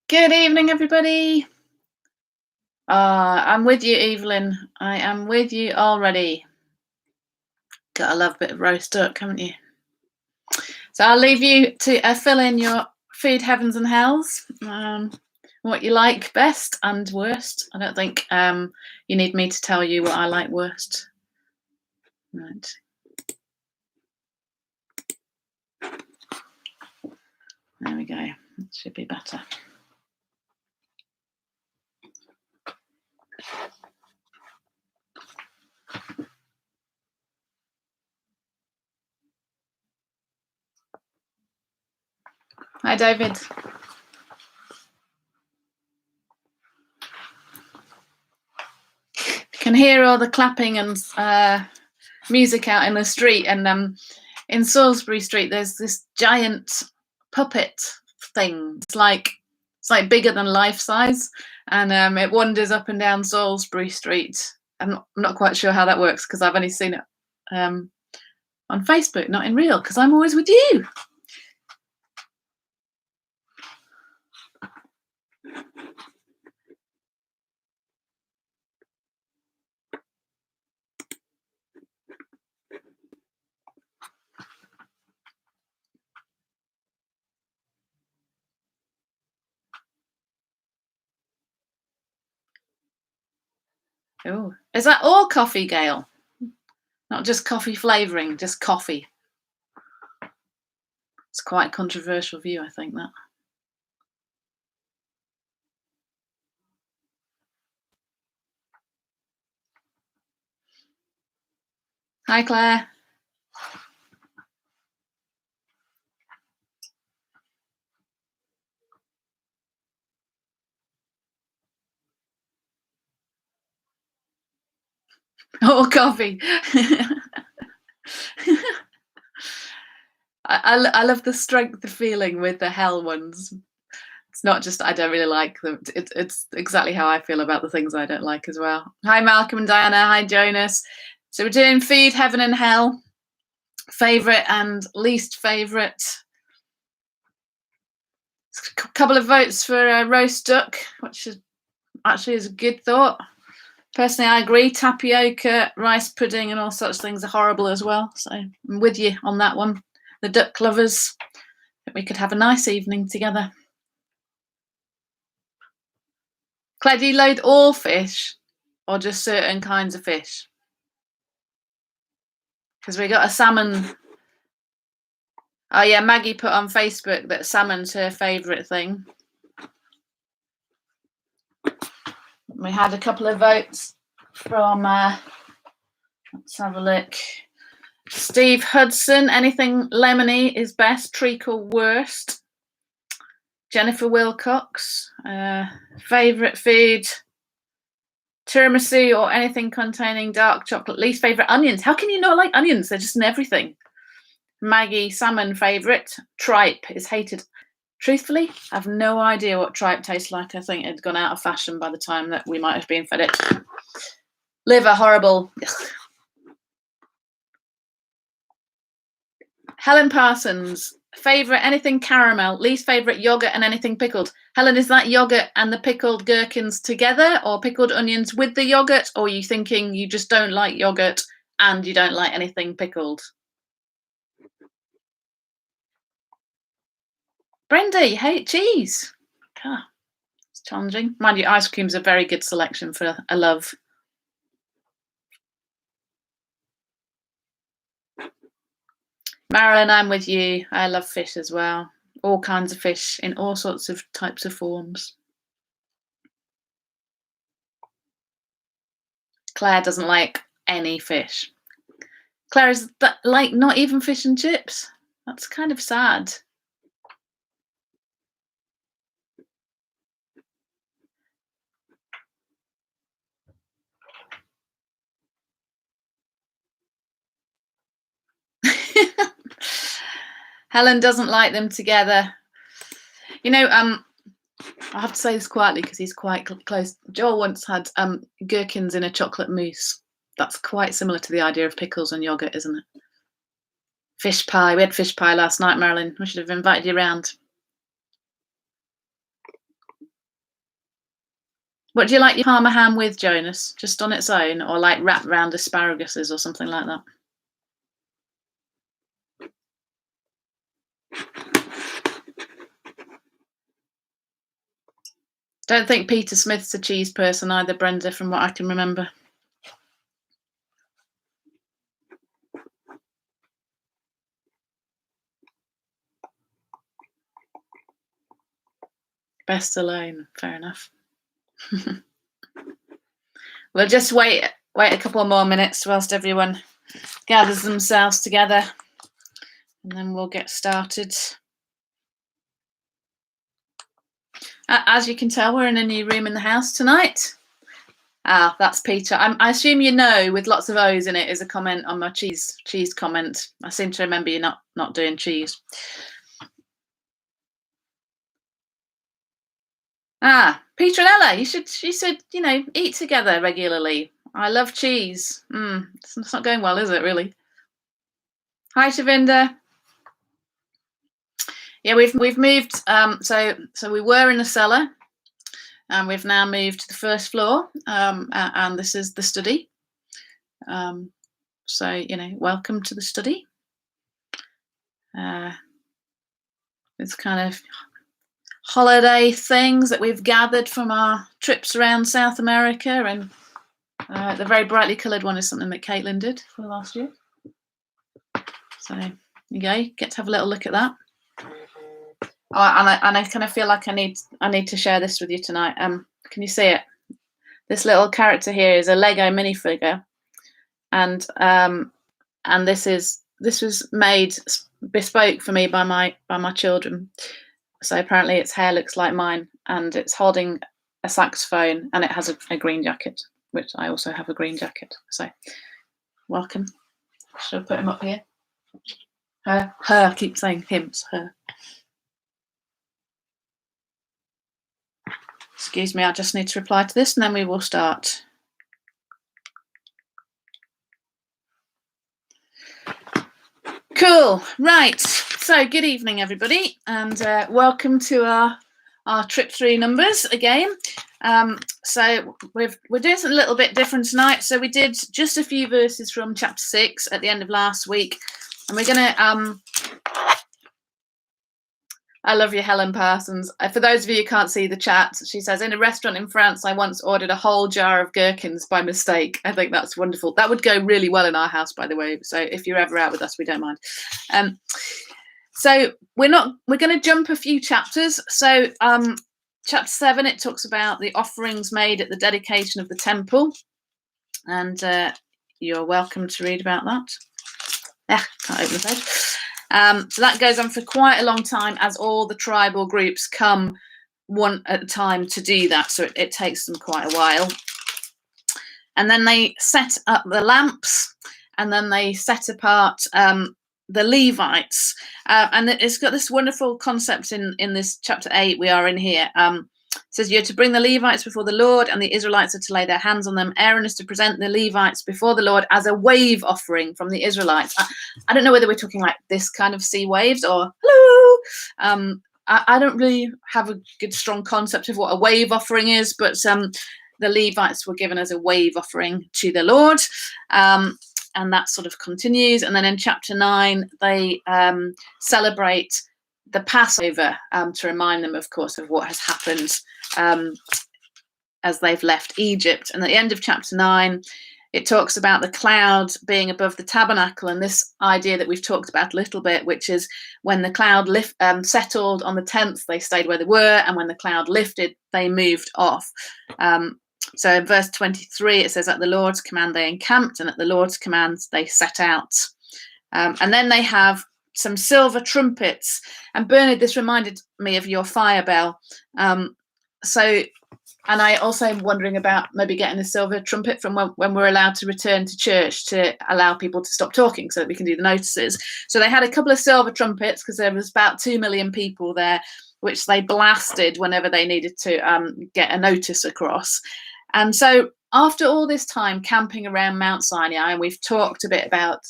Good evening, everybody. I'm with you, Evelyn. I am with you already. Gotta love a bit of roast duck, haven't you? So I'll leave you to fill in your food heavens and hells, what you like best and worst. I don't think you need me to tell you what I like worst. Right. There we go. That should be better. Hi, David. You can hear all the clapping and music out in the street, and in Salisbury Street there's this giant puppet thing. It's like bigger than life size, and it wanders up and down Salisbury Street. I'm not quite sure how that works because I've only seen it on Facebook, not in real, because I'm always with you. Oh, is that all coffee, Gail? Not just coffee flavouring, just coffee. It's quite a controversial view, I think, that. Hi, Claire. All coffee. I love the strength of feeling with the hell ones. It's not just I don't really like them. It's exactly how I feel about the things I don't like as well. Hi, Malcolm and Diana. Hi, Jonas. So we're doing food, heaven and hell, favourite and least favourite. A couple of votes for roast duck, which is actually is a good thought. Personally, I agree. Tapioca, rice pudding, and all such things are horrible as well. So I'm with you on that one. The duck lovers, we could have a nice evening together. Claire, do you load all fish or just certain kinds of fish? Because we got a salmon. Oh yeah, Maggie put on Facebook that salmon's her favourite thing. We had a couple of votes from, let's have a look. Steve Hudson, anything lemony is best, treacle worst. Jennifer Wilcox, favourite food, tiramisu or anything containing dark chocolate. Least favourite, onions. How can you not like onions? They're just in everything. Maggie, salmon favourite. Tripe is hated. Truthfully, I have no idea what tripe tastes like. I think it had gone out of fashion by the time that we might have been fed it. Liver, horrible. Helen Parsons, favourite anything caramel, least favourite yogurt and anything pickled. Helen, is that yogurt and the pickled gherkins together, or pickled onions with the yogurt, or are you thinking you just don't like yogurt and you don't like anything pickled? Brenda, you hate cheese. Ah, it's challenging. Mind you, ice cream's a very good selection for a love. Marilyn, I'm with you. I love fish as well. All kinds of fish in all sorts of types of forms. Claire doesn't like any fish. Claire, is that like not even fish and chips? That's kind of sad. Helen doesn't like them together. You know, I have to say this quietly because he's quite close. Joel once had gherkins in a chocolate mousse. That's quite similar to the idea of pickles and yogurt, isn't it? Fish pie. We had fish pie last night, Marilyn. We should have invited you round. What do you like your Parma ham with, Jonas? Just on its own, or like wrapped around asparaguses or something like that? Don't think Peter Smith's a cheese person either, Brenda, from what I can remember. Best alone, fair enough. We'll just wait a couple more minutes whilst everyone gathers themselves together, and then we'll get started. As you can tell, we're in a new room in the house tonight. Ah, that's Peter. I assume you know, with lots of O's in it, is a comment on my cheese comment. I seem to remember you not doing cheese. Ah, Peter and Ella, you should eat together regularly. I love cheese. It's not going well, is it, really? Hi, Shavinda. Yeah, we've moved. So we were in the cellar, and we've now moved to the first floor. And this is the study. So welcome to the study. It's kind of holiday things that we've gathered from our trips around South America, and the very brightly coloured one is something that Caitlin did for last year. So you go, get to have a little look at that. And I kind of feel like I need to share this with you tonight. Can you see it? This little character here is a Lego minifigure, and this was made bespoke for me by my children. So apparently its hair looks like mine, and it's holding a saxophone, and it has a green jacket, which I also have a green jacket. So welcome. Should I put him up here? Her. I keep saying him. It's her. Excuse me, I just need to reply to this, and then we will start. Cool. Right. So good evening, everybody, and welcome to our trip through Numbers again. So we're doing something a little bit different tonight. So we did just a few verses from chapter 6 at the end of last week, and we're going to I love you, Helen Parsons. For those of you who can't see the chat, she says, in a restaurant in France, I once ordered a whole jar of gherkins by mistake. I think that's wonderful. That would go really well in our house, by the way. So if you're ever out with us, we don't mind. So we're going to jump a few chapters. So chapter 7, it talks about the offerings made at the dedication of the temple. And you're welcome to read about that. Yeah, can't open the page. So that goes on for quite a long time, as all the tribal groups come one at a time to do that. So it takes them quite a while. And then they set up the lamps, and then they set apart the Levites. And it's got this wonderful concept in this chapter 8 we are in here. It says, you're to bring the Levites before the Lord, and the Israelites are to lay their hands on them. Aaron is to present the Levites before the Lord as a wave offering from the Israelites. I don't know whether we're talking like this kind of sea waves or hello. I don't really have a good, strong concept of what a wave offering is, but the Levites were given as a wave offering to the Lord. And that sort of continues. And then in chapter 9, they celebrate the Passover to remind them, of course, of what has happened as they've left Egypt. And at the end of chapter 9, it talks about the cloud being above the tabernacle, and this idea that we've talked about a little bit, which is when the cloud settled on the 10th, they stayed where they were, and when the cloud lifted, they moved off. So in verse 23, it says, at the Lord's command they encamped, and at the Lord's command they set out. And then they have some silver trumpets. And Bernard, this reminded me of your fire bell. And I also am wondering about maybe getting a silver trumpet from when we're allowed to return to church, to allow people to stop talking so that we can do the notices. So they had a couple of silver trumpets because there was about 2 million people there, which they blasted whenever they needed to get a notice across. And so after all this time camping around Mount Sinai, and we've talked a bit about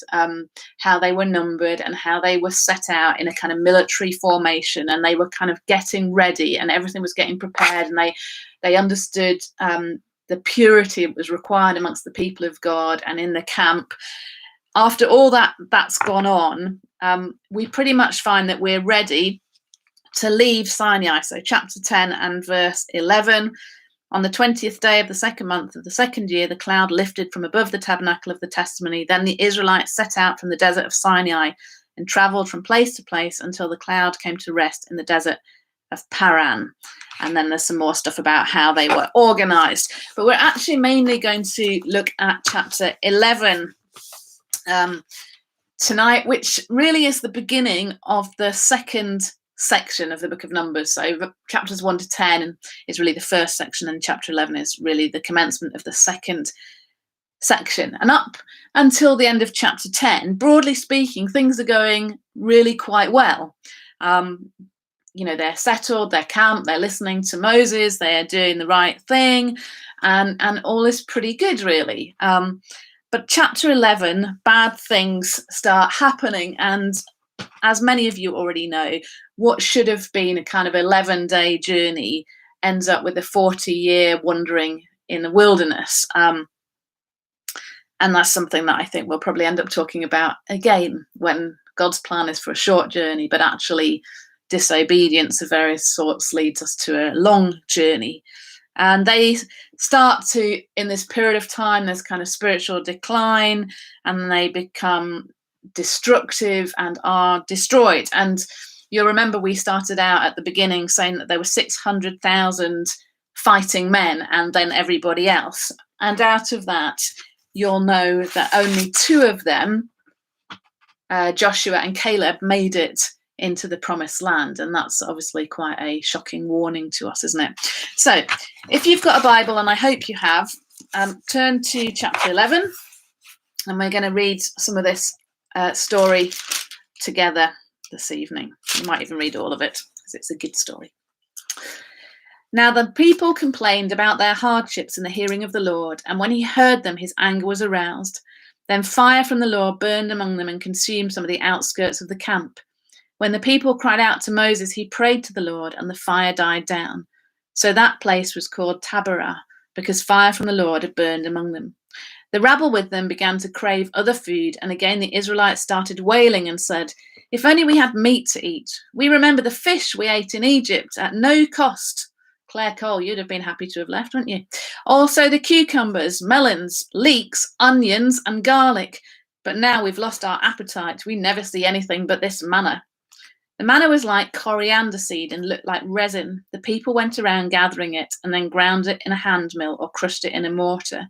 how they were numbered and how they were set out in a kind of military formation, and they were kind of getting ready, and everything was getting prepared, and they understood the purity that was required amongst the people of God and in the camp. After all that's gone on, we pretty much find that we're ready to leave Sinai. So chapter 10 and verse 11. On the 20th day of the second month of the second year, the cloud lifted from above the tabernacle of the testimony. Then the Israelites set out from the desert of Sinai and travelled from place to place until the cloud came to rest in the desert of Paran. And then there's some more stuff about how they were organised. But we're actually mainly going to look at chapter 11 tonight, which really is the beginning of the second section of the book of Numbers. So chapters 1 to 10 is really the first section, and chapter 11 is really the commencement of the second section. And up until the end of chapter 10, broadly speaking, things are going really quite well. They're settled, they're camped, they're listening to Moses, they're doing the right thing, and all is pretty good, really. But chapter 11, bad things start happening, and as many of you already know, what should have been a kind of 11-day journey ends up with a 40-year wandering in the wilderness. And that's something that I think we'll probably end up talking about again, when God's plan is for a short journey, but actually disobedience of various sorts leads us to a long journey. And they start to, in this period of time, there's kind of spiritual decline, and they become destructive and are destroyed. And you'll remember we started out at the beginning saying that there were 600,000 fighting men and then everybody else. And out of that, you'll know that only 2 of them, Joshua and Caleb, made it into the promised land. And that's obviously quite a shocking warning to us, isn't it? So if you've got a Bible, and I hope you have, turn to chapter 11, and we're going to read some of this story together this evening. You might even read all of it because it's a good story. Now the people complained about their hardships in the hearing of the Lord, and when he heard them, his anger was aroused. Then fire from the Lord burned among them and consumed some of the outskirts of the camp. When the people cried out to Moses, he prayed to the Lord, and the fire died down. So that place was called Taberah, because fire from the Lord had burned among them. The rabble with them began to crave other food, and again the Israelites started wailing and said, "If only we had meat to eat. We remember the fish we ate in Egypt at no cost." Claire Cole, you'd have been happy to have left, wouldn't you? Also the cucumbers, melons, leeks, onions, and garlic. But now we've lost our appetite. We never see anything but this manna. The manna was like coriander seed and looked like resin. The people went around gathering it and then ground it in a hand mill or crushed it in a mortar.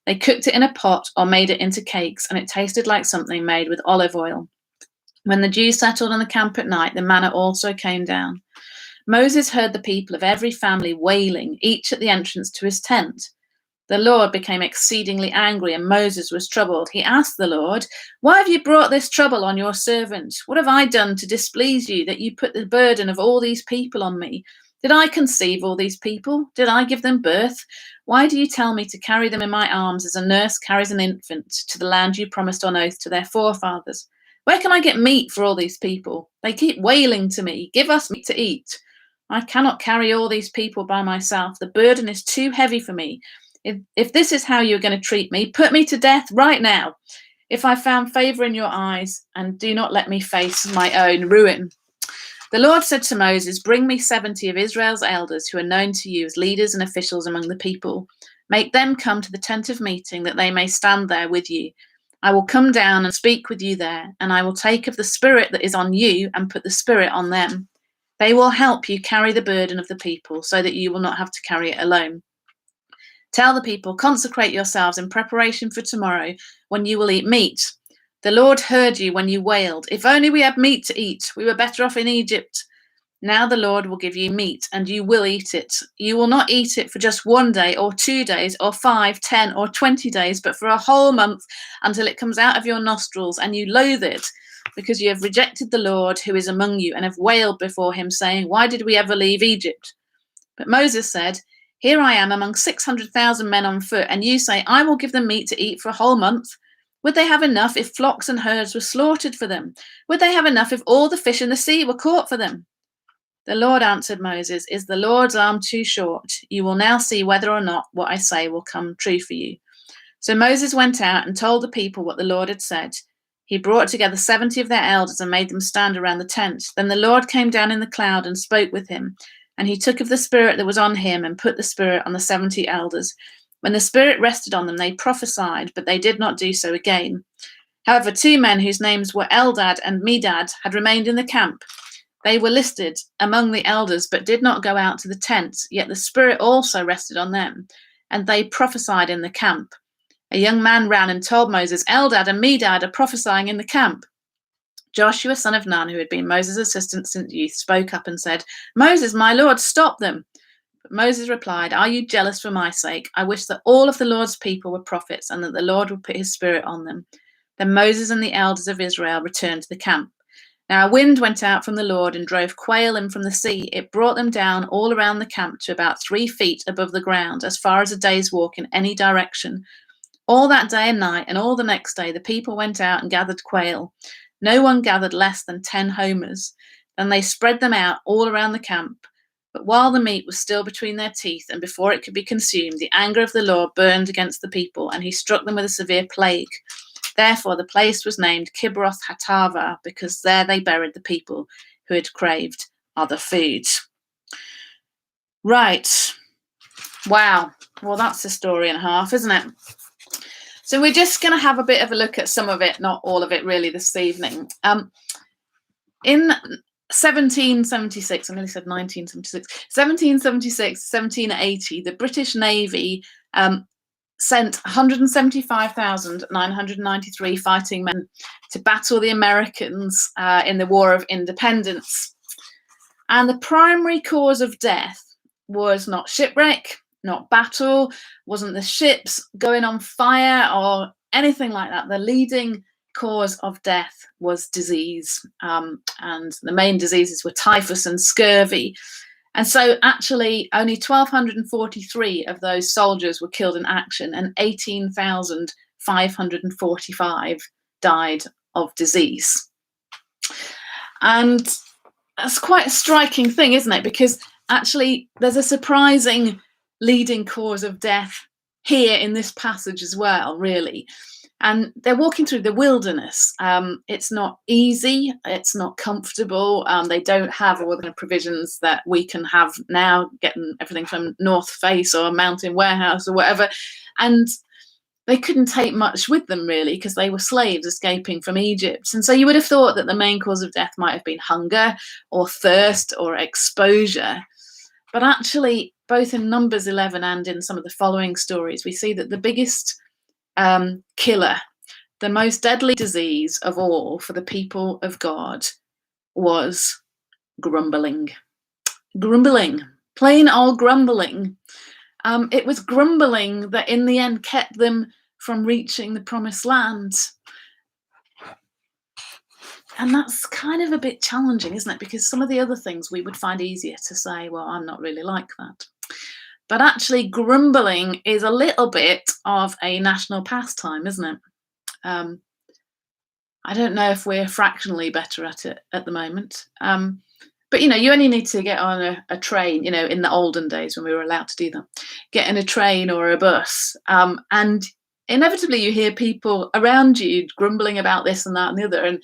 They cooked it in a pot or made it into cakes, and it tasted like something made with olive oil. When the Jews settled on the camp at night, the manna also came down. Moses heard the people of every family wailing, each at the entrance to his tent. The Lord became exceedingly angry, and Moses was troubled. He asked the Lord, "Why have you brought this trouble on your servant? What have I done to displease you, that you put the burden of all these people on me? Did I conceive all these people? Did I give them birth? Why do you tell me to carry them in my arms as a nurse carries an infant to the land you promised on oath to their forefathers? Where can I get meat for all these people? They keep wailing to me, 'Give us meat to eat.' I cannot carry all these people by myself. The burden is too heavy for me. If this is how you're going to treat me, put me to death right now, if I found favor in your eyes, and do not let me face my own ruin." The Lord said to Moses, "Bring me 70 of Israel's elders who are known to you as leaders and officials among the people. Make them come to the tent of meeting, that they may stand there with you. I will come down and speak with you there, and I will take of the spirit that is on you and put the spirit on them. They will help you carry the burden of the people, so that you will not have to carry it alone. Tell the people, consecrate yourselves in preparation for tomorrow, when you will eat meat. The Lord heard you when you wailed, 'If only we had meat to eat. We were better off in Egypt.' Now the Lord will give you meat, and you will eat it. You will not eat it for just 1 day or 2 days or 5, 10, or 20 days, but for a whole month, until it comes out of your nostrils and you loathe it, because you have rejected the Lord who is among you and have wailed before him, saying, 'Why did we ever leave Egypt?' But Moses said, Here I am among 600,000 men on foot, and you say, I will give them meat to eat for a whole month. Would they have enough if flocks and herds were slaughtered for them? Would they have enough if all the fish in the sea were caught for them? The Lord answered Moses, Is the Lord's arm too short? You will now see whether or not what I say will come true for you. So Moses went out and told the people what the Lord had said. He brought together 70 of their elders and made them stand around the tent. Then the Lord came down in the cloud and spoke with him. And he took of the spirit that was on him and put the spirit on the 70 elders. When the spirit rested on them, they prophesied, but they did not do so again. However, 2 men whose names were Eldad and Medad had remained in the camp. They were listed among the elders, but did not go out to the tent. Yet the spirit also rested on them, and they prophesied in the camp. A young man ran and told Moses, Eldad and Medad are prophesying in the camp. Joshua, son of Nun, who had been Moses' assistant since youth, spoke up and said, Moses, my Lord, stop them. But Moses replied, Are you jealous for my sake? I wish that all of the Lord's people were prophets and that the Lord would put his spirit on them. Then Moses and the elders of Israel returned to the camp. Now a wind went out from the Lord and drove quail in from the sea. It brought them down all around the camp to about 3 feet above the ground, as far as a day's walk in any direction. All that day and night and all the next day, the people went out and gathered quail. No one gathered less than 10 homers. Then they spread them out all around the camp. But while the meat was still between their teeth and before it could be consumed, the anger of the Lord burned against the people, and he struck them with a severe plague. Therefore, the place was named Kibroth Hattaavah, because there they buried the people who had craved other food. Right. Wow. Well, that's a story and a half, isn't it? So we're just going to have a bit of a look at some of it, not all of it really, this evening. In 1776, I nearly said 1976, 1776, 1780, the British Navy sent 175,993 fighting men to battle the Americans in the War of Independence. And the primary cause of death was not shipwreck, not battle, wasn't the ships going on fire or anything like that. The leading cause of death was disease. And the main diseases were typhus and scurvy. And so actually only 1,243 of those soldiers were killed in action, and 18,545 died of disease. And that's quite a striking thing, isn't it? Because actually there's a surprising leading cause of death here in this passage as well, really. And they're walking through the wilderness. It's not easy. It's not comfortable. They don't have all the provisions that we can have now, getting everything from North Face or Mountain Warehouse or whatever. And they couldn't take much with them, really, because they were slaves escaping from Egypt. And so you would have thought that the main cause of death might have been hunger or thirst or exposure. But actually, both in Numbers 11 and in some of the following stories, we see that the biggest killer, the most deadly disease of all for the people of God, was grumbling. Grumbling, plain old grumbling. It was grumbling that in the end kept them from reaching the promised land. And that's kind of a bit challenging, isn't it? Because some of the other things we would find easier to say, well, I'm not really like that. But actually, grumbling is a little bit of a national pastime, isn't it? I don't know if we're fractionally better at it at the moment. But, you know, you only need to get on a train, you know, in the olden days when we were allowed to do that, get in a train or a bus. And inevitably you hear people around you grumbling about this and that and the other. And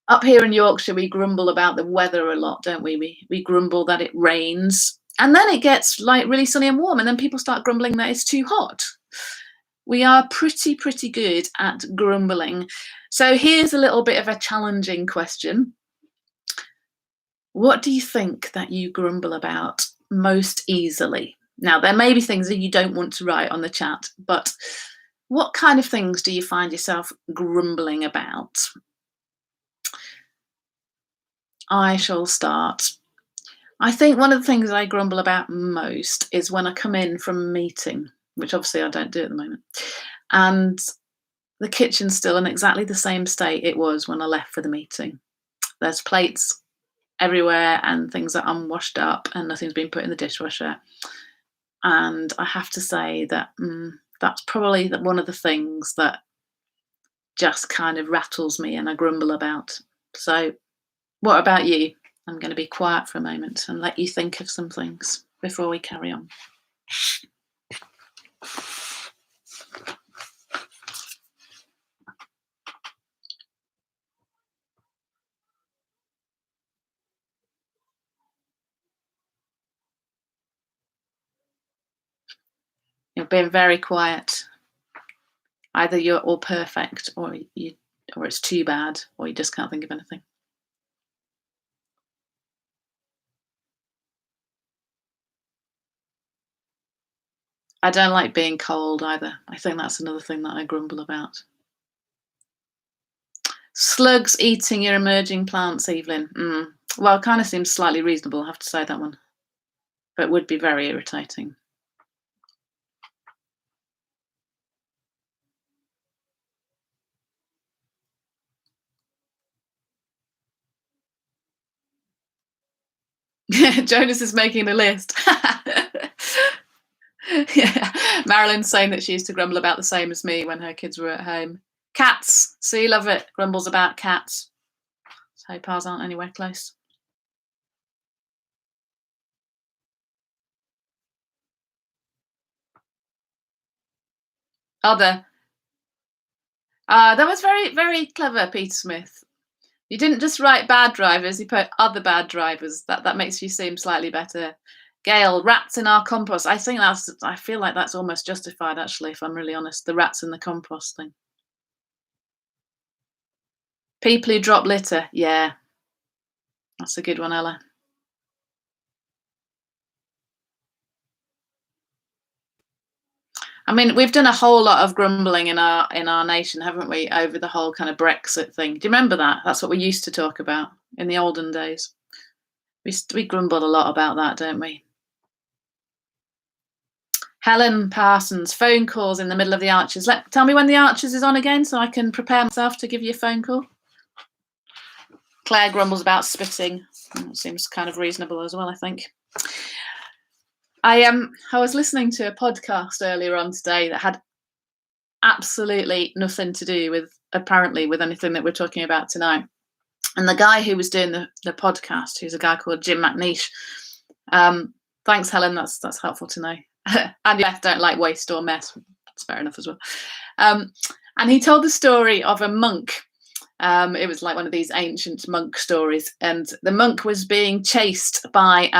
up here in Yorkshire, we grumble about the weather a lot, don't we? We grumble that it rains. And then it gets like really sunny and warm, and then people start grumbling that it's too hot. We are pretty good at grumbling. So here's a little bit of a challenging question. What do you think that you grumble about most easily? Now, there may be things that you don't want to write on the chat, but what kind of things do you find yourself grumbling about? I shall start. I think one of the things I grumble about most is when I come in from a meeting, which obviously I don't do at the moment, and the kitchen's still in exactly the same state it was when I left for the meeting. There's plates everywhere and things are unwashed up and nothing's been put in the dishwasher. And I have to say that that's probably one of the things that just kind of rattles me and I grumble about. So, what about you? I'm going to be quiet for a moment and let you think of some things before we carry on. You're being very quiet. Either you're all perfect, or it's too bad, or you just can't think of anything. I don't like being cold either. I think that's another thing that I grumble about. Slugs eating your emerging plants, Evelyn. Well, it kind of seems slightly reasonable, I have to say, that one. But it would be very irritating. Jonas is making a list. Yeah, Marilyn's saying that she used to grumble about the same as me when her kids were at home. Cats. See, love it. Grumbles about cats. So ours aren't anywhere close. Other. That was very, very clever, Peter Smith. You didn't just write bad drivers, you put other bad drivers. That makes you seem slightly better. Gail, rats in our compost. I feel like that's almost justified, actually, if I'm really honest. The rats in the compost thing. People who drop litter. Yeah. That's a good one, Ella. I mean, we've done a whole lot of grumbling in our nation, haven't we, over the whole kind of Brexit thing. Do you remember that? That's what we used to talk about in the olden days. We grumbled a lot about that, don't we? Helen Parsons, phone calls in the middle of the Archers. Tell me when the Archers is on again so I can prepare myself to give you a phone call. Claire grumbles about spitting. That seems kind of reasonable as well, I think. I was listening to a podcast earlier on today that had absolutely nothing to do with anything that we're talking about tonight. And the guy who was doing the podcast, who's a guy called Jim McNeish. Thanks, Helen. That's helpful to know. And yeah, don't like waste or mess. That's fair enough as well. And he told the story of a monk. It was like one of these ancient monk stories, and the monk was being chased by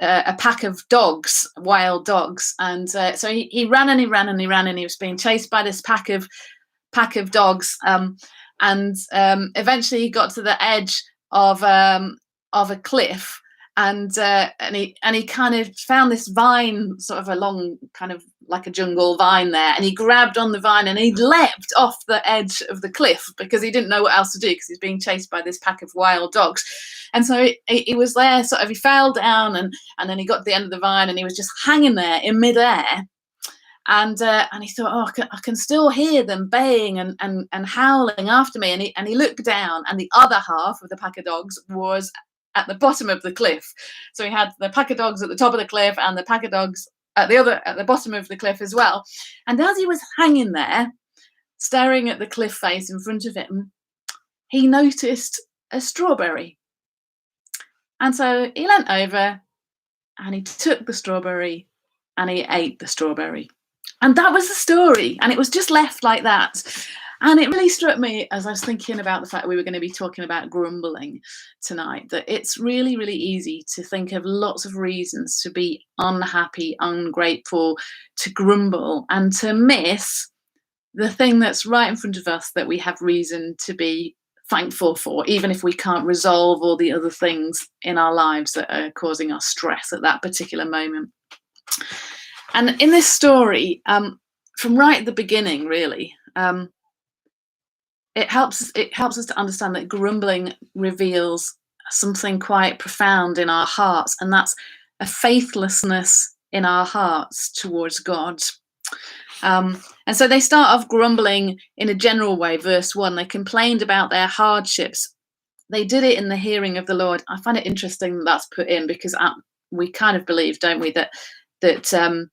a pack of dogs, wild dogs, and so he ran and he ran and he ran, and he was being chased by this pack of dogs, and eventually he got to the edge of a cliff, and he kind of found this vine, sort of a long kind of like a jungle vine there, and he grabbed on the vine and he leapt off the edge of the cliff because he didn't know what else to do because he's being chased by this pack of wild dogs. And so he was there, sort of, he fell down and then he got to the end of the vine and he was just hanging there in midair. And he thought, oh, I can still hear them baying and howling after me. And he looked down, and the other half of the pack of dogs was at the bottom of the cliff. So he had the pack of dogs at the top of the cliff and the pack of dogs at the bottom of the cliff as well. And as he was hanging there, staring at the cliff face in front of him, he noticed a strawberry. And so he leant over and he took the strawberry and he ate the strawberry. And that was the story. And it was just left like that. And it really struck me as I was thinking about the fact that we were going to be talking about grumbling tonight, that it's really, really easy to think of lots of reasons to be unhappy, ungrateful, to grumble, and to miss the thing that's right in front of us that we have reason to be thankful for, even if we can't resolve all the other things in our lives that are causing us stress at that particular moment. And in this story, from right at the beginning, really, it helps us to understand that grumbling reveals something quite profound in our hearts, and that's a faithlessness in our hearts towards God. And so they start off grumbling in a general way. Verse 1, they complained about their hardships. They did it in the hearing of the Lord. I find it interesting that that's put in because we kind of believe, don't we, that that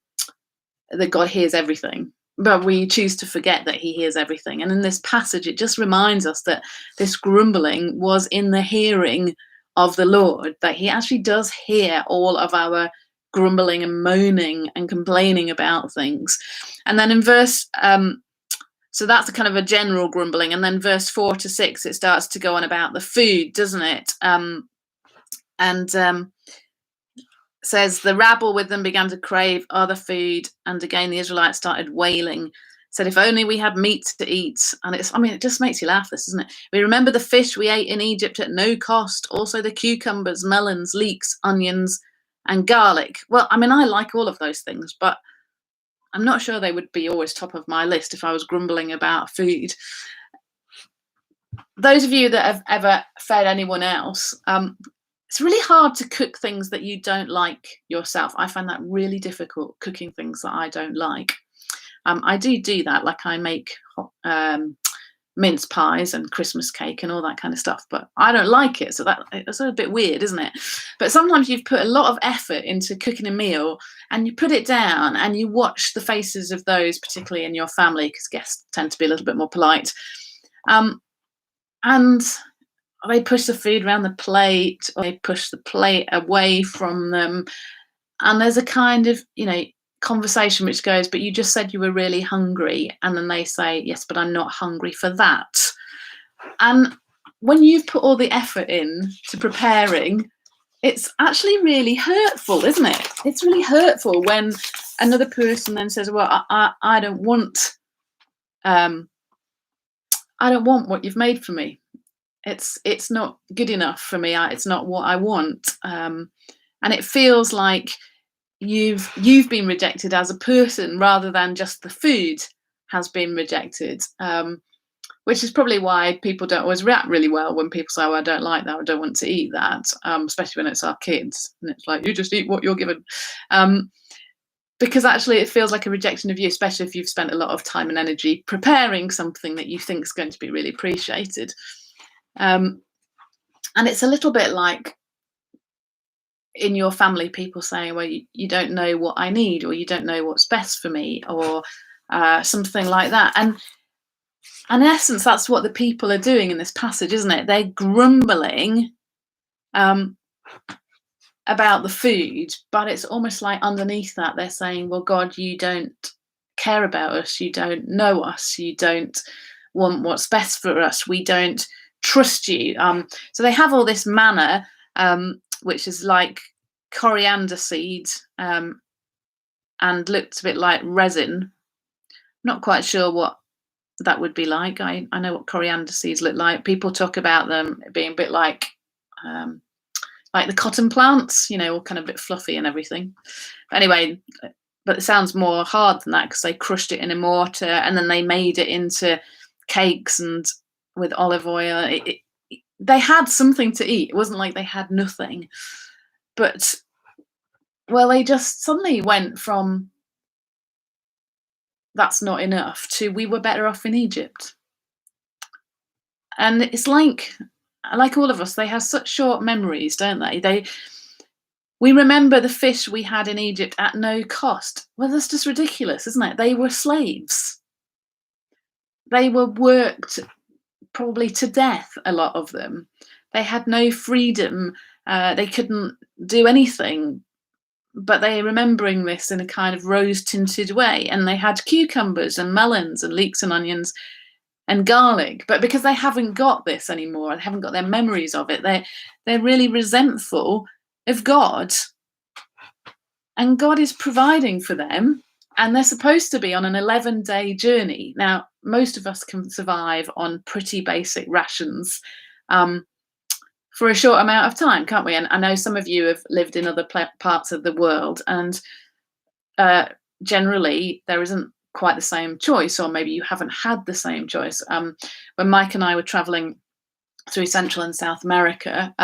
God hears everything, but we choose to forget that he hears everything. And in this passage, it just reminds us that this grumbling was in the hearing of the Lord, that he actually does hear all of our grumbling and moaning and complaining about things. And then in verse, so that's a kind of a general grumbling. And then verse 4-6, it starts to go on about the food, doesn't it? Says the rabble with them began to crave other food, and again the Israelites started wailing, said, if only we had meat to eat. And it just makes you laugh, this, isn't it? We remember the fish we ate in Egypt at no cost, also the cucumbers, melons, leeks, onions, and garlic. Well, I like all of those things, but I'm not sure they would be always top of my list if I was grumbling about food. Those of you that have ever fed anyone else, it's really hard to cook things that you don't like yourself. I find that really difficult, cooking things that I don't like. I do that, like I make mince pies and Christmas cake and all that kind of stuff, but I don't like it, so it's a bit weird, isn't it? But sometimes you've put a lot of effort into cooking a meal and you put it down and you watch the faces of those, particularly in your family, because guests tend to be a little bit more polite, and they push the food around the plate, or they push the plate away from them, and there's a kind of conversation which goes, but you just said you were really hungry, and then they say, yes, but I'm not hungry for that. And when you've put all the effort in to preparing, it's actually really hurtful, isn't it? It's really hurtful when another person then says, well, I don't want what you've made for me. It's not good enough for me. It's not what I want, and it feels like you've been rejected as a person rather than just the food has been rejected, which is probably why people don't always react really well when people say, oh, I don't like that, I don't want to eat that, especially when it's our kids and it's like, you just eat what you're given, because actually it feels like a rejection of you, especially if you've spent a lot of time and energy preparing something that you think is going to be really appreciated. And it's a little bit like in your family, people saying, well, you don't know what I need, or you don't know what's best for me, or something like that. And in essence, that's what the people are doing in this passage, isn't it? They're grumbling about the food, but it's almost like underneath that they're saying, well, God, you don't care about us, you don't know us, you don't want what's best for us, we don't trust you. So they have all this manna, which is like coriander seed, and looks a bit like resin. Not quite sure what that would be like. I know what coriander seeds look like. People talk about them being a bit like the cotton plants, all kind of a bit fluffy and everything. Anyway, but it sounds more hard than that because they crushed it in a mortar and then they made it into cakes and with olive oil. They had something to eat. It wasn't like they had nothing. But, well, they just suddenly went from that's not enough to we were better off in Egypt. And it's like all of us, they have such short memories, don't they? We remember the fish we had in Egypt at no cost. Well, that's just ridiculous, isn't it? They were slaves. They were worked probably to death, a lot of them. They had no freedom. They couldn't do anything. But they're remembering this in a kind of rose-tinted way. And they had cucumbers and melons and leeks and onions and garlic. But because they haven't got this anymore, they haven't got their memories of it, they're really resentful of God. And God is providing for them. And they're supposed to be on an 11-day journey. Now, most of us can survive on pretty basic rations for a short amount of time, can't we? And I know some of you have lived in other parts of the world, and generally there isn't quite the same choice, or maybe you haven't had the same choice. When Mike and I were traveling through Central and South America,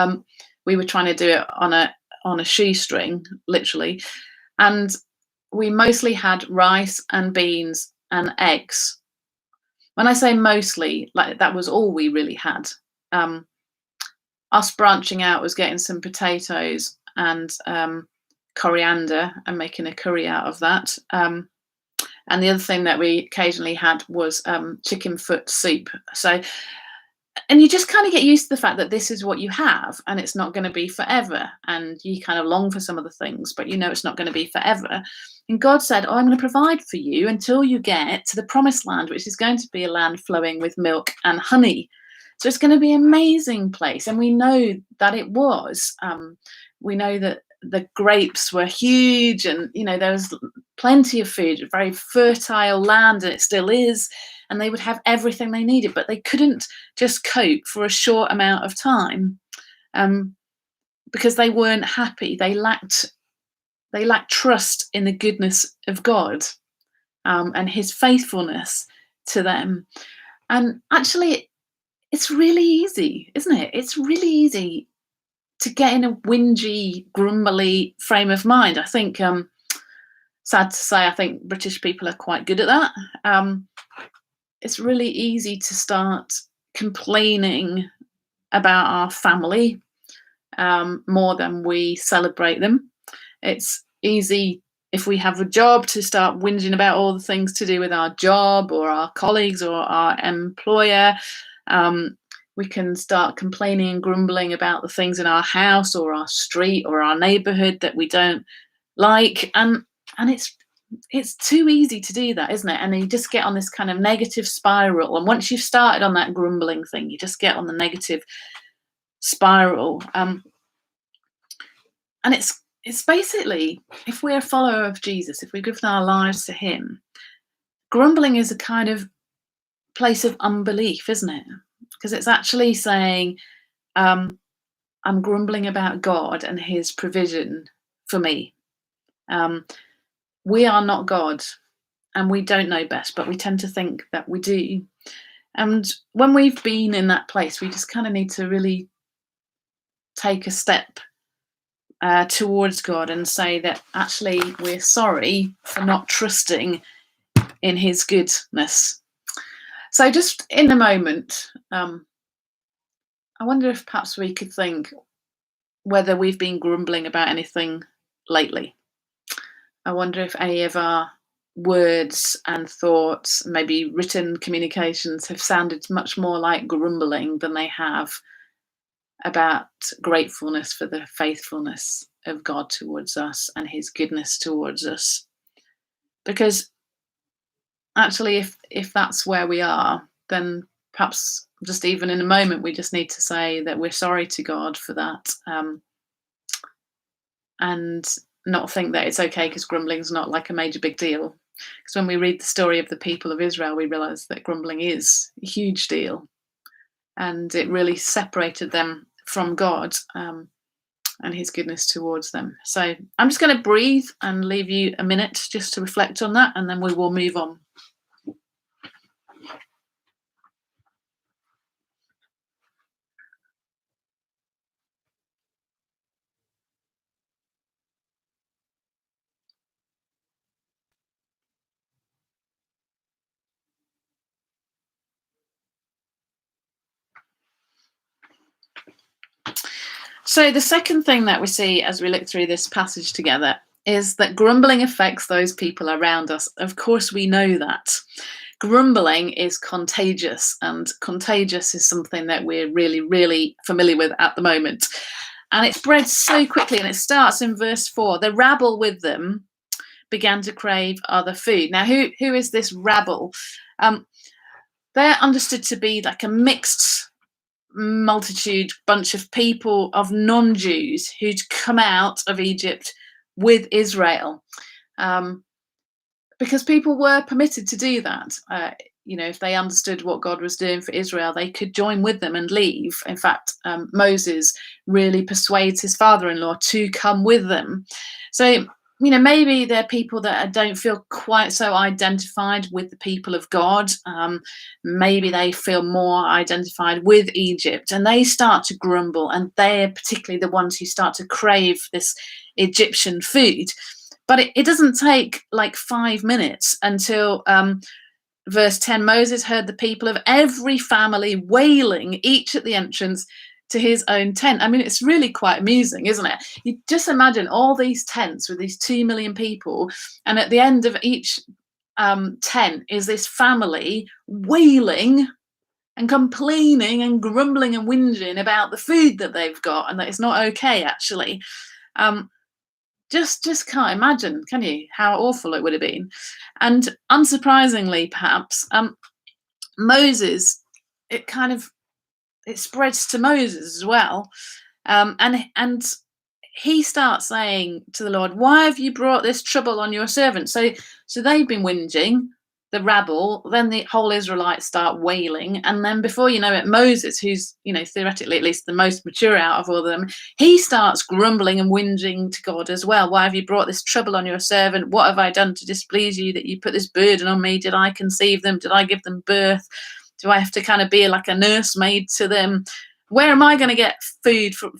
we were trying to do it on a shoestring, literally, and we mostly had rice and beans and eggs. When I say mostly, like that was all we really had. Us branching out was getting some potatoes and coriander and making a curry out of that. And the other thing that we occasionally had was chicken foot soup. So, and you just kind of get used to the fact that this is what you have and it's not going to be forever. And you kind of long for some of the things, but you know it's not going to be forever. And God said, oh, I'm going to provide for you until you get to the promised land, which is going to be a land flowing with milk and honey. So it's going to be an amazing place. And we know that it was. We know that the grapes were huge and, you know, there was plenty of food, very fertile land, and it still is. And they would have everything they needed, but they couldn't just cope for a short amount of time because they weren't happy. They lacked trust in the goodness of God and his faithfulness to them. And actually, it's really easy, isn't it? It's really easy to get in a whingy, grumbly frame of mind. I think, sad to say, I think British people are quite good at that. It's really easy to start complaining about our family more than we celebrate them. It's easy, if we have a job, to start whinging about all the things to do with our job or our colleagues or our employer. We can start complaining and grumbling about the things in our house or our street or our neighbourhood that we don't like. And it's too easy to do that, isn't it? And you just get on this kind of negative spiral. And once you've started on that grumbling thing, you just get on the negative spiral. And it's basically, if we're a follower of Jesus, if we've given our lives to him, grumbling is a kind of place of unbelief, isn't it? Because it's actually saying, I'm grumbling about God and his provision for me. We are not God and we don't know best, but we tend to think that we do. And when we've been in that place, we just kind of need to really take a step towards God and say that actually we're sorry for not trusting in his goodness. So just in a moment, I wonder if perhaps we could think whether we've been grumbling about anything lately. I wonder if any of our words and thoughts, maybe written communications, have sounded much more like grumbling than they have about gratefulness for the faithfulness of God towards us and his goodness towards us. Because actually, if that's where we are, then perhaps just even in a moment, we just need to say that we're sorry to God for that, and not think that it's okay because grumbling is not like a major big deal. Because when we read the story of the people of Israel, we realize that grumbling is a huge deal, and it really separated them from God and his goodness towards them. So I'm just going to breathe and leave you a minute just to reflect on that, and then we will move on. So the second thing that we see as we look through this passage together is that grumbling affects those people around us. Of course, we know that. Grumbling is contagious, and contagious is something that we're really, really familiar with at the moment. And it spreads so quickly, and it starts in verse 4. The rabble with them began to crave other food. Now, who is this rabble? They're understood to be like a mixed multitude, bunch of people, of non-Jews who'd come out of Egypt with Israel, because people were permitted to do that. If they understood what God was doing for Israel, they could join with them and leave. In fact, Moses really persuades his father-in-law to come with them. So maybe they're people that don't feel quite so identified with the people of God. Maybe they feel more identified with Egypt, and they start to grumble, and they're particularly the ones who start to crave this Egyptian food. But it doesn't take like 5 minutes until verse 10, Moses heard the people of every family wailing, each at the entrance, to his own tent. I mean, it's really quite amusing, isn't it? You just imagine all these tents with these 2 million people, and at the end of each tent is this family wailing and complaining and grumbling and whinging about the food that they've got and that it's not okay, actually. Just can't imagine, can you, how awful it would have been? And unsurprisingly, perhaps, Moses, it spreads to Moses as well, and he starts saying to the Lord, "Why have you brought this trouble on your servant?" So they've been whinging, the rabble, then the whole Israelites start wailing, and then before you know it, Moses, who's, theoretically at least the most mature out of all of them, he starts grumbling and whinging to God as well. "Why have you brought this trouble on your servant? What have I done to displease you that you put this burden on me? Did I conceive them? Did I give them birth? Do I have to kind of be like a nursemaid to them? Where am I going to get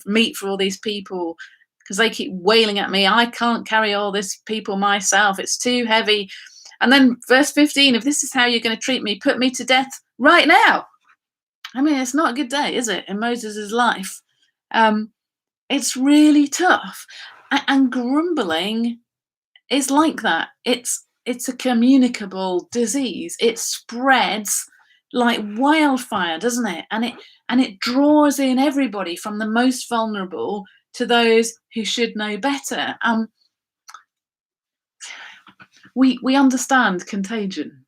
meat for all these people? Because they keep wailing at me. I can't carry all this people myself. It's too heavy." And then verse 15, "If this is how you're going to treat me, put me to death right now." I mean, it's not a good day, is it, in Moses' life? It's really tough. And grumbling is like that. It's a communicable disease. It spreads like wildfire, doesn't it? And it draws in everybody from the most vulnerable to those who should know better. We understand contagion.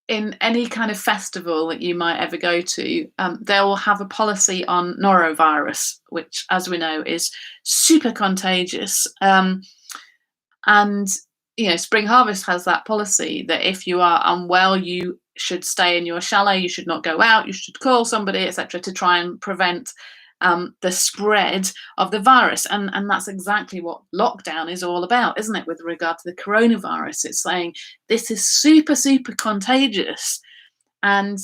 In any kind of festival that you might ever go to, they will have a policy on norovirus, which, as we know, is super contagious. And Spring Harvest has that policy that if you are unwell, you should stay in your chalet, you should not go out, you should call somebody, etc., to try and prevent the spread of the virus. And that's exactly what lockdown is all about, isn't it, with regard to the coronavirus? It's saying this is super, super contagious. And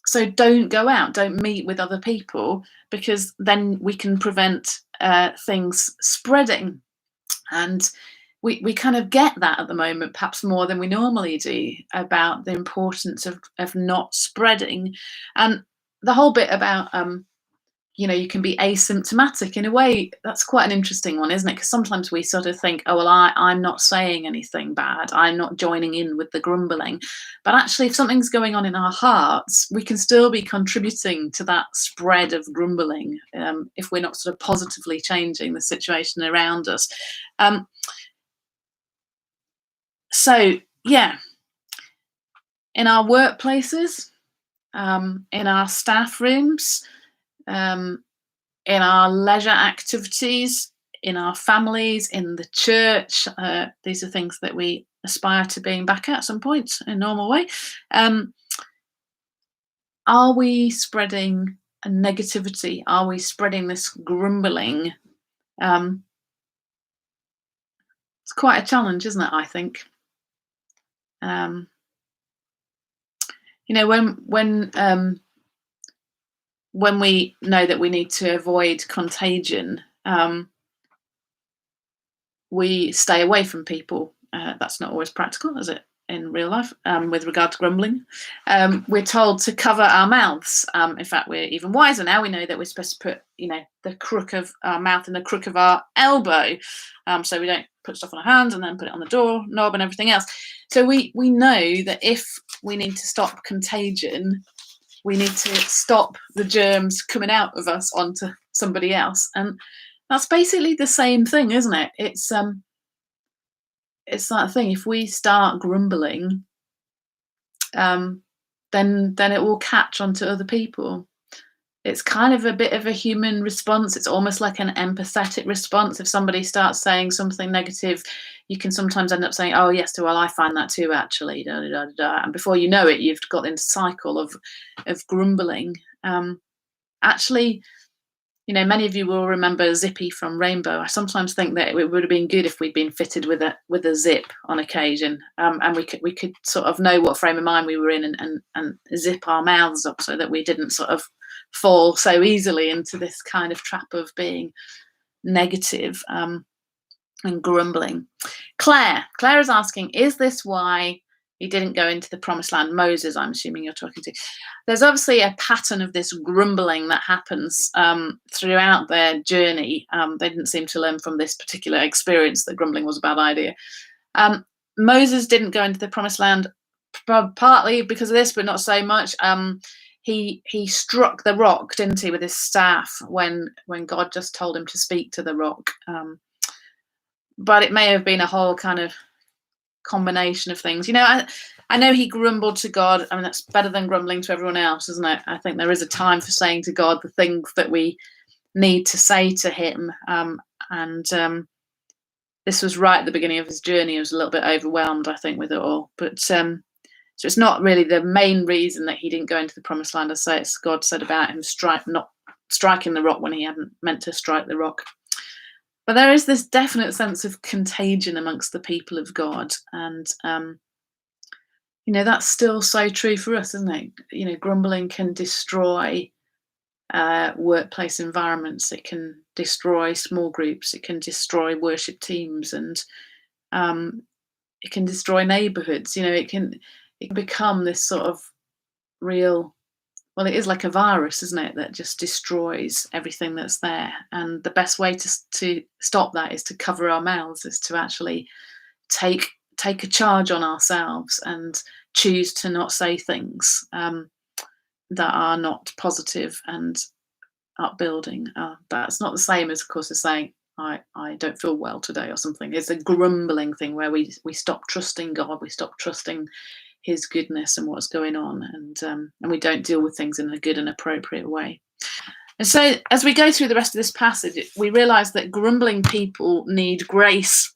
so don't go out, don't meet with other people, because then we can prevent things spreading. And we kind of get that at the moment, perhaps more than we normally do, about the importance of not spreading. And the whole bit about, you can be asymptomatic, in a way, that's quite an interesting one, isn't it? Because sometimes we sort of think, oh, well, I'm not saying anything bad, I'm not joining in with the grumbling. But actually, if something's going on in our hearts, we can still be contributing to that spread of grumbling, if we're not sort of positively changing the situation around us. So, yeah, in our workplaces, in our staff rooms, in our leisure activities, in our families, in the church. These are things that we aspire to being back at some point in a normal way. Are we spreading a negativity? Are we spreading this grumbling? It's quite a challenge, isn't it, I think? When we know that we need to avoid contagion, we stay away from people. That's not always practical, is it, in real life, with regard to grumbling? We're told to cover our mouths. In fact, we're even wiser now. We know that we're supposed to put, the crook of our mouth in the crook of our elbow, so we don't put stuff on our hands and then put it on the door knob and everything else. So we know that if we need to stop contagion, we need to stop the germs coming out of us onto somebody else. And that's basically the same thing, isn't it? It's that thing. If we start grumbling, then it will catch onto other people. It's kind of a bit of a human response. It's almost like an empathetic response. If somebody starts saying something negative, you can sometimes end up saying, "Oh yes, well, I find that too, actually." Da, da, da, da. And before you know it, you've got into a cycle of grumbling. Actually, many of you will remember Zippy from Rainbow. I sometimes think that it would have been good if we'd been fitted with a zip on occasion, and we could sort of know what frame of mind we were in and zip our mouths up so that we didn't sort of fall so easily into this kind of trap of being negative and grumbling. Claire is asking, is this why He didn't go into the promised land. Moses, I'm assuming you're talking to. There's obviously a pattern of this grumbling that happens throughout their journey. They didn't seem to learn from this particular experience that grumbling was a bad idea. Moses didn't go into the promised land partly because of this, but not so much. He struck the rock, didn't he, with his staff when God just told him to speak to the rock. But it may have been a whole kind of combination of things. I know he grumbled to God. I mean, that's better than grumbling to everyone else, isn't it? I think there is a time for saying to God the things that we need to say to him. This was right at the beginning of his journey. He was a little bit overwhelmed, I think, with it all. But so it's not really the main reason that he didn't go into the promised land. I say it's God said about him not striking the rock when he hadn't meant to strike the rock. But there is this definite sense of contagion amongst the people of God. And, that's still so true for us, isn't it? Grumbling can destroy workplace environments. It can destroy small groups. It can destroy worship teams. And it can destroy neighbourhoods. It can become this sort of real... Well, it is like a virus, isn't it, that just destroys everything that's there. And the best way to stop that is to cover our mouths, is to actually take a charge on ourselves and choose to not say things that are not positive and upbuilding. That's not the same as, of course, as saying, I don't feel well today or something. It's a grumbling thing where we stop trusting God, we stop trusting his goodness and what's going on, and we don't deal with things in a good and appropriate way. And so as we go through the rest of this passage, we realize that grumbling people need grace,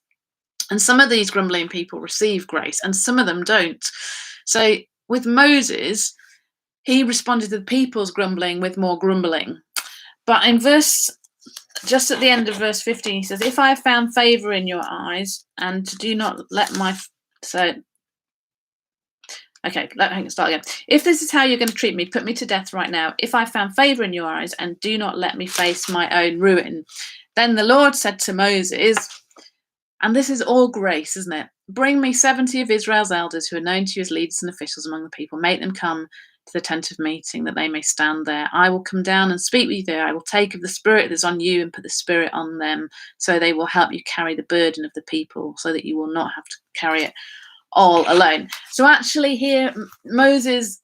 and some of these grumbling people receive grace and some of them don't. So with Moses, he responded to the people's grumbling with more grumbling. But in just at the end of verse 15, he says, if I have found favor in your eyes, and do not let my... Okay, let me start again. If this is how you're going to treat me, put me to death right now. If I found favor in your eyes, and do not let me face my own ruin. Then the Lord said to Moses, and this is all grace, isn't it? Bring me 70 of Israel's elders who are known to you as leaders and officials among the people. Make them come to the tent of meeting, that they may stand there. I will come down and speak with you there. I will take of the spirit that is on you and put the spirit on them, so they will help you carry the burden of the people, so that you will not have to carry it all alone. So actually here Moses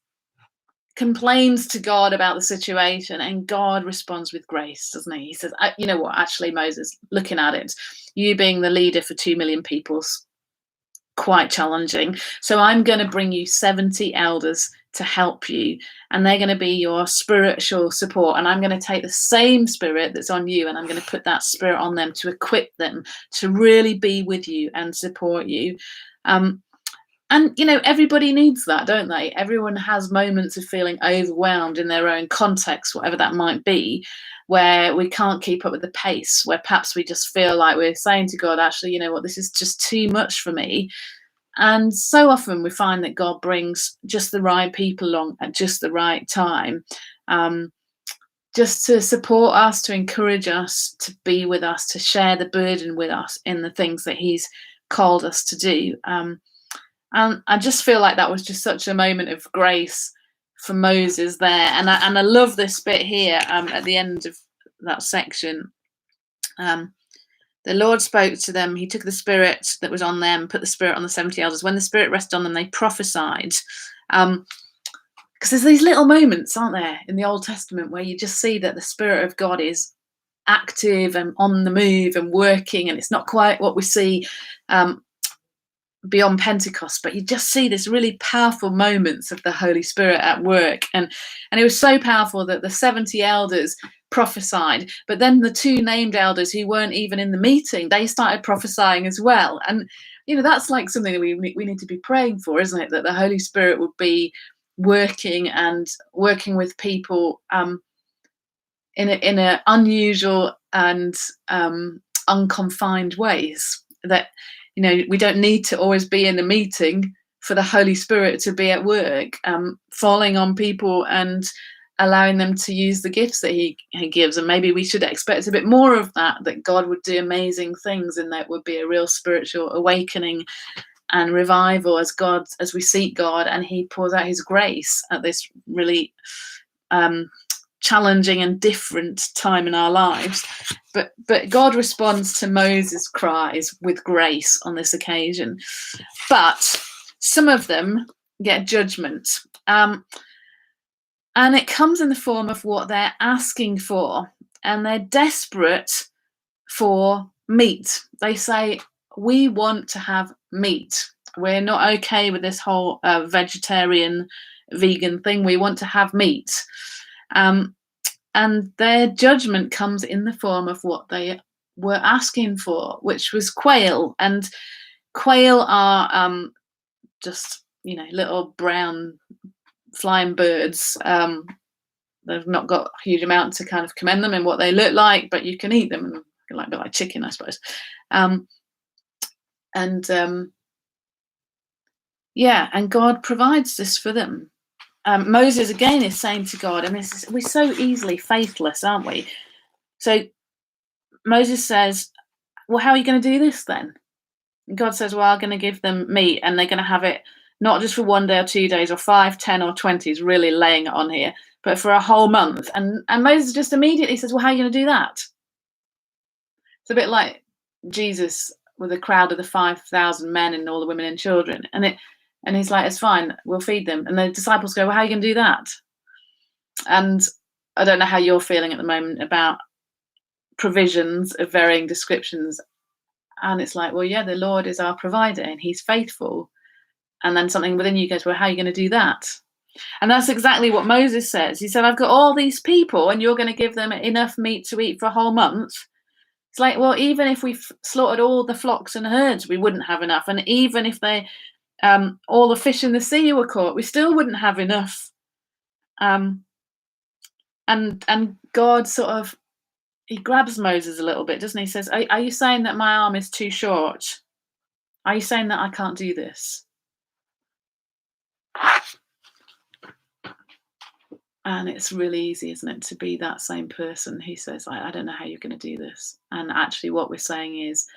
complains to God about the situation, and God responds with grace, doesn't he? He says, you know what, actually, Moses, looking at it, you being the leader for 2 million people's quite challenging. So I'm going to bring you 70 elders to help you, and they're going to be your spiritual support. And I'm going to take the same spirit that's on you, and I'm going to put that spirit on them to equip them to really be with you and support you. And, everybody needs that, don't they? Everyone has moments of feeling overwhelmed in their own context, whatever that might be, where we can't keep up with the pace, where perhaps we just feel like we're saying to God, actually, you know what, this is just too much for me. And so often we find that God brings just the right people along at just the right time, just to support us, to encourage us, to be with us, to share the burden with us in the things that he's called us to do. And I just feel like that was just such a moment of grace for Moses there. And I love this bit here at the end of that section. The Lord spoke to them. He took the spirit that was on them, put the spirit on the 70 elders. When the spirit rested on them, they prophesied. Because there's these little moments, aren't there, in the Old Testament where you just see that the Spirit of God is active and on the move and working. And it's not quite what we see beyond Pentecost, but you just see this really powerful moments of the Holy Spirit at work. And it was so powerful that the 70 elders prophesied, but then the 2 named elders who weren't even in the meeting, they started prophesying as well. And that's like something that we need to be praying for, isn't it? That the Holy Spirit would be working with people in a unusual and unconfined ways, that we don't need to always be in a meeting for the Holy Spirit to be at work, falling on people and allowing them to use the gifts that he gives. And maybe we should expect a bit more of that God would do amazing things, and that would be a real spiritual awakening and revival as we seek God, and he pours out his grace at this really challenging and different time in our lives. But God responds to Moses' cries with grace on this occasion. But some of them get judgment. And it comes in the form of what they're asking for. And they're desperate for meat. They say, we want to have meat. We're not okay with this whole vegetarian, vegan thing. We want to have meat. And their judgment comes in the form of what they were asking for, which was quail. And quail are just, little brown flying birds. They've not got a huge amount to kind of commend them in what they look like, but you can eat them, and like a bit like chicken, I suppose. And God provides this for them. Moses again is saying to God, and we're so easily faithless, aren't we? So Moses says, well, how are you going to do this then? And God says, well, I'm going to give them meat, and they're going to have it not just for 1 day or 2 days or 5, 10 or 20, is really laying it on here, but for a whole month. And Moses just immediately says, well, how are you going to do that? It's a bit like Jesus with a crowd of the 5,000 men and all the women and children. And he's like, it's fine, we'll feed them. And the disciples go, well, how are you going to do that? And I don't know how you're feeling at the moment about provisions of varying descriptions. And it's like, well, yeah, the Lord is our provider and he's faithful. And then something within you goes, well, how are you going to do that? And that's exactly what Moses says. He said, I've got all these people and you're going to give them enough meat to eat for a whole month. It's like, well, even if we slaughtered all the flocks and herds, we wouldn't have enough. And even if all the fish in the sea were caught, we still wouldn't have enough. And God sort of, he grabs Moses a little bit, doesn't he? He says, are you saying that my arm is too short? Are you saying that I can't do this? And it's really easy, isn't it, to be that same person who says, I don't know how you're going to do this. And actually what we're saying is,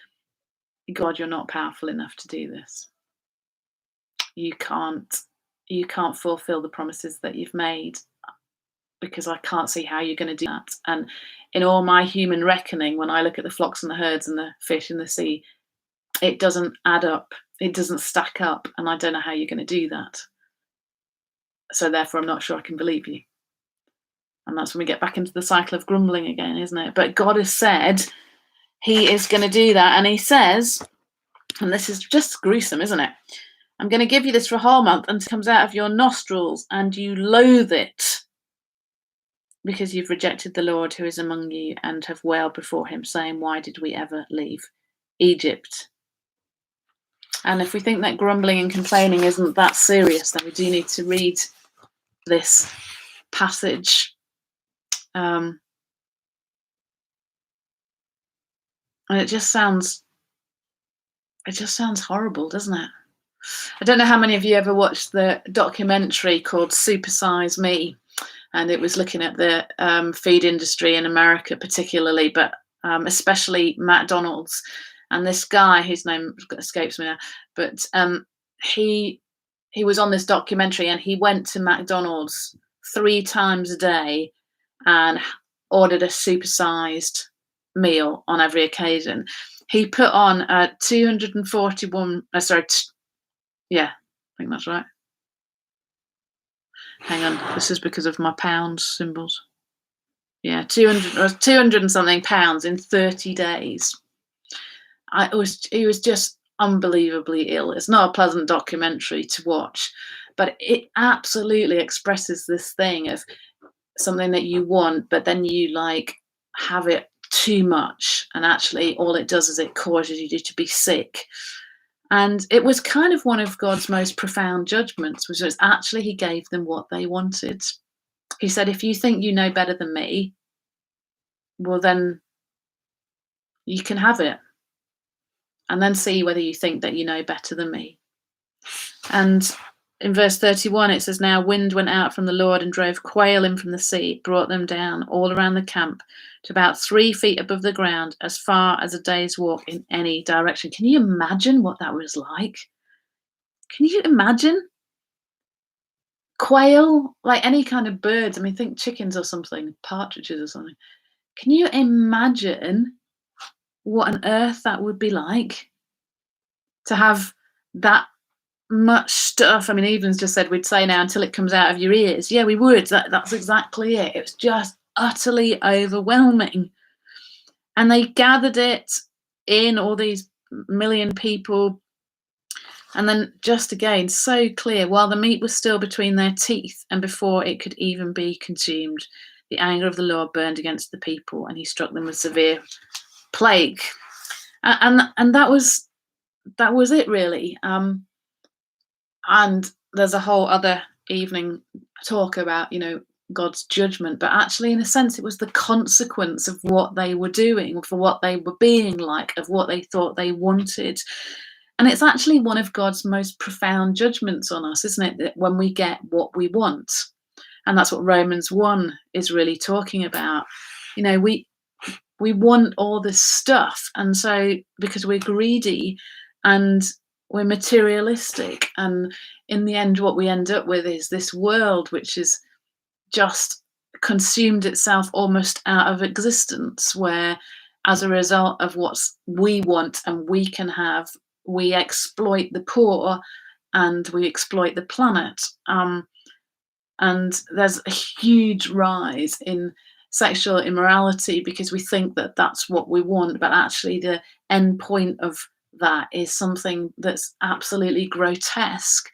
God, you're not powerful enough to do this. You can't fulfill the promises that you've made, because I can't see how you're going to do that. And in all my human reckoning, when I look at the flocks and the herds and the fish in the sea, it doesn't add up. It doesn't stack up. And I don't know how you're going to do that. So therefore, I'm not sure I can believe you. And that's when we get back into the cycle of grumbling again, isn't it? But God has said he is going to do that. And he says, and this is just gruesome, isn't it? I'm going to give you this for a whole month, and it comes out of your nostrils, and you loathe it, because you've rejected the Lord who is among you and have wailed before him, saying, why did we ever leave Egypt? And if we think that grumbling and complaining isn't that serious, then we do need to read this passage. And it just sounds horrible, doesn't it? I don't know how many of you ever watched the documentary called Super Size Me, and it was looking at the feed industry in America particularly, but especially McDonald's. And this guy, whose name escapes me now, but he was on this documentary, and he went to McDonald's 3 times a day and ordered a supersized meal on every occasion. He put on 241, yeah, I think that's right. Hang on, this is because of my pound symbols. Yeah, 200 and something pounds in 30 days. He was just unbelievably ill. It's not a pleasant documentary to watch, but it absolutely expresses this thing of something that you want, but then you have it too much, and actually all it does is it causes you to be sick. And it was kind of one of God's most profound judgments, which was actually he gave them what they wanted. He said, if you think you know better than me, well, then you can have it. And then see whether you think that you know better than me. And in verse 31, it says, now wind went out from the Lord and drove quail in from the sea, brought them down all around the camp to about 3 feet above the ground, as far as a day's walk in any direction. Can you imagine what that was like? Can you imagine? Quail, like any kind of birds, I mean, think chickens or something, partridges or something. Can you imagine what on earth that would be like to have that much stuff? I mean, Evelyn's just said we'd say now until it comes out of your ears. Yeah, we would. That's exactly it. It was just utterly overwhelming. And they gathered it in, all these million people. And then just again, so clear, while the meat was still between their teeth and before it could even be consumed, the anger of the Lord burned against the people, and he struck them with severe plague. And that was it, really. And there's a whole other evening talk about, God's judgment, but actually, in a sense, it was the consequence of what they were doing, for what they were being like, of what they thought they wanted. And it's actually one of God's most profound judgments on us, isn't it? That when we get what we want. And that's what Romans 1 is really talking about. We want all this stuff. And so, because we're greedy and we're materialistic, and in the end, what we end up with is this world which is just consumed itself almost out of existence, where as a result of what we want and we can have, we exploit the poor and we exploit the planet. And there's a huge rise in sexual immorality because we think that that's what we want, but actually the end point of that is something that's absolutely grotesque.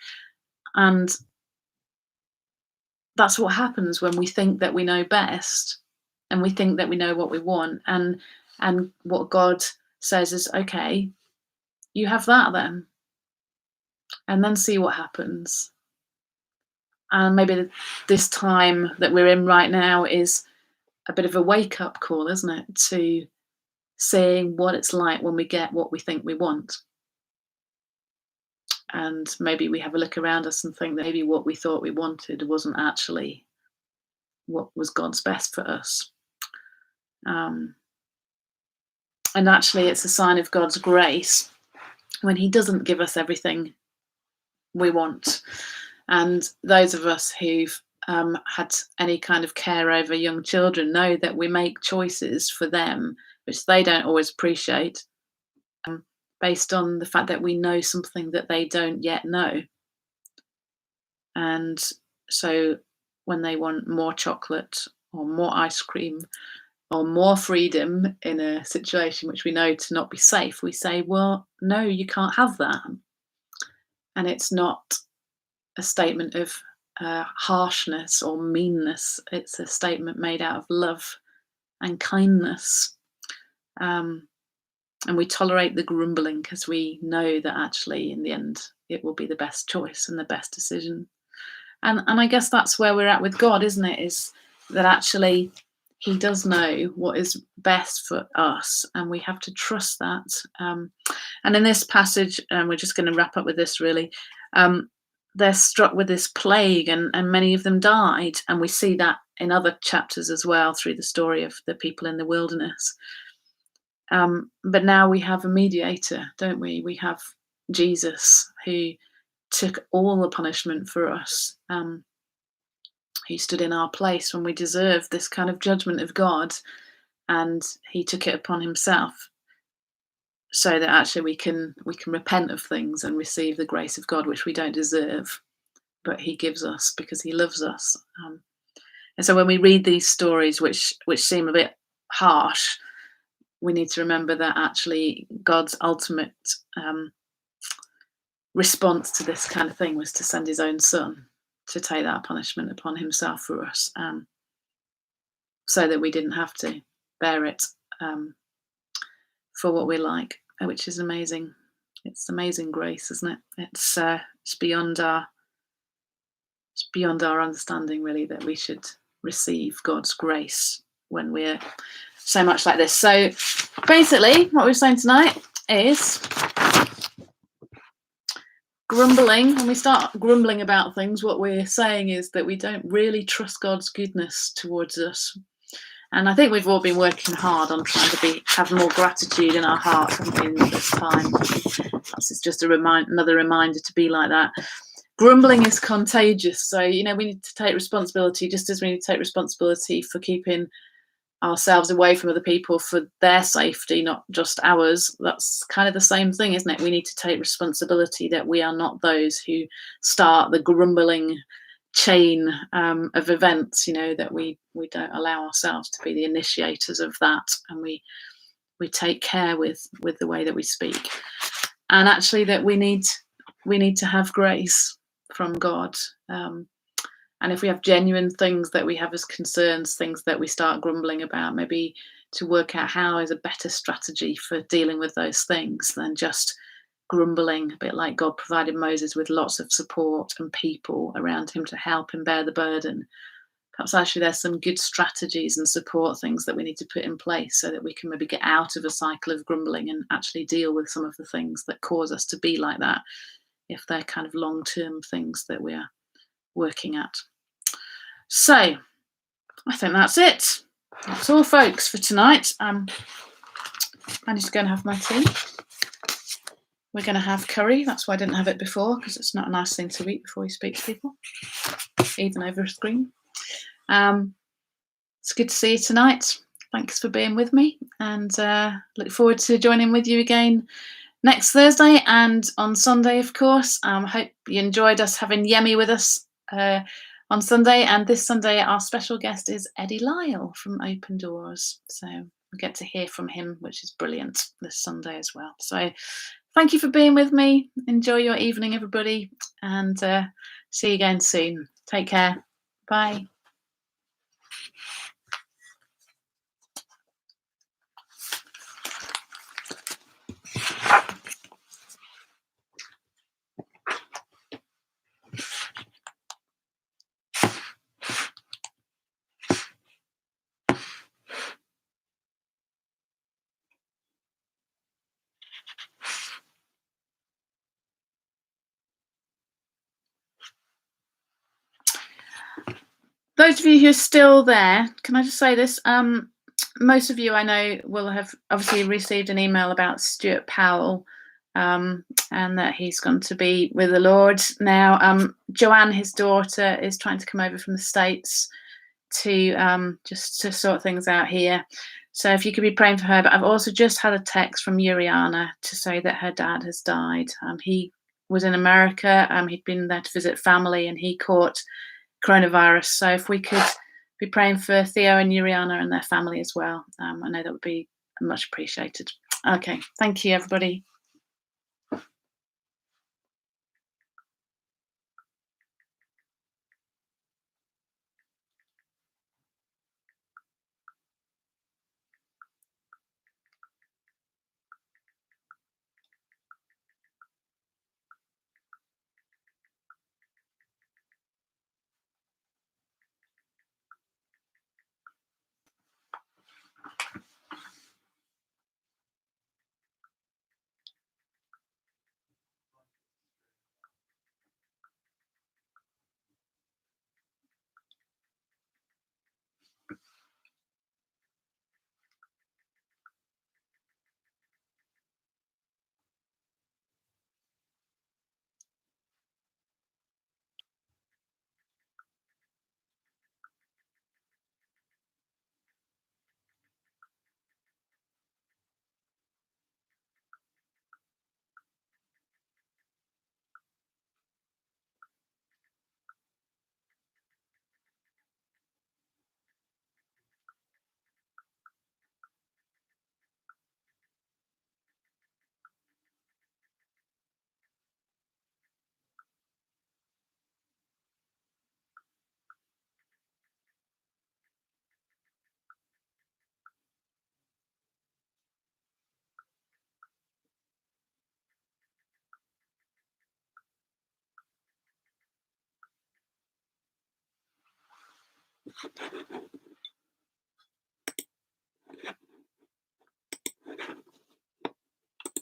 And that's what happens when we think that we know best and we think that we know what we want. And what God says is, okay, you have that then, and then see what happens. And maybe this time that we're in right now is a bit of a wake-up call, isn't it, to seeing what it's like when we get what we think we want. And maybe we have a look around us and think that maybe what we thought we wanted wasn't actually what was God's best for us. And actually, it's a sign of God's grace when he doesn't give us everything we want. And those of us who've had any kind of care over young children know that we make choices for them which they don't always appreciate, based on the fact that we know something that they don't yet know. And so when they want more chocolate or more ice cream or more freedom in a situation which we know to not be safe, we say, well, no, you can't have that. And it's not a statement of harshness or meanness. It's a statement made out of love and kindness. And we tolerate the grumbling because we know that actually in the end it will be the best choice and the best decision. And I guess that's where we're at with God, isn't it? Is that actually he does know what is best for us, and we have to trust that. And in this passage, and we're just going to wrap up with this really, they're struck with this plague, and many of them died. And we see that in other chapters as well through the story of the people in the wilderness. But now we have a mediator, don't we? We have Jesus, who took all the punishment for us. He stood in our place when we deserved this kind of judgment of God, and he took it upon himself so that actually we can repent of things and receive the grace of God, which we don't deserve, but he gives us because he loves us. And so when we read these stories, which seem a bit harsh, we need to remember that actually God's ultimate response to this kind of thing was to send his own son to take that punishment upon himself for us, so that we didn't have to bear it for what we're like, which is amazing. It's amazing grace, isn't it? It's beyond our understanding, really, that we should receive God's grace when we're so much like this. So basically what we're saying tonight is grumbling. When we start grumbling about things, what we're saying is that we don't really trust God's goodness towards us, And I think we've all been working hard on trying to have more gratitude in our hearts, haven't we, in this time? Perhaps it's just another reminder to be like that. Grumbling is contagious, so we need to take responsibility, just as we need to take responsibility for keeping ourselves away from other people for their safety, not just ours. That's kind of the same thing, isn't it? We need to take responsibility that we are not those who start the grumbling chain of events, that we don't allow ourselves to be the initiators of that, and we take care with the way that we speak, and actually that we need to have grace from God. And if we have genuine things that we have as concerns, things that we start grumbling about, maybe to work out how is a better strategy for dealing with those things than just grumbling, a bit like God provided Moses with lots of support and people around him to help him bear the burden. Perhaps actually there's some good strategies and support things that we need to put in place so that we can maybe get out of a cycle of grumbling and actually deal with some of the things that cause us to be like that, if they're kind of long-term things that we are working at. So I think that's it. That's all, folks, for tonight. I need to go and have my tea. We're going to have curry. That's why I didn't have it before, because it's not a nice thing to eat before you speak to people, even over a screen. It's good to see you tonight. Thanks for being with me, and look forward to joining with you again next Thursday and on Sunday, of course. Hope you enjoyed us having Yemi with us on Sunday, and this Sunday our special guest is Eddie Lyle from Open Doors, so we get to hear from him, which is brilliant, this Sunday as well. So thank you for being with me. Enjoy your evening, everybody, and see you again soon. Take care. Bye. Those of you who are still there, can I just say this? Most of you I know will have obviously received an email about Stuart Powell, and that he's going to be with the Lord now. Joanne, his daughter, is trying to come over from the States to just to sort things out here. So if you could be praying for her. But I've also just had a text from Uriana to say that her dad has died. He was in America. He'd been there to visit family, and he caught coronavirus. So if we could be praying for Theo and Uriana and their family as well, I know that would be much appreciated. Okay, thank you, everybody.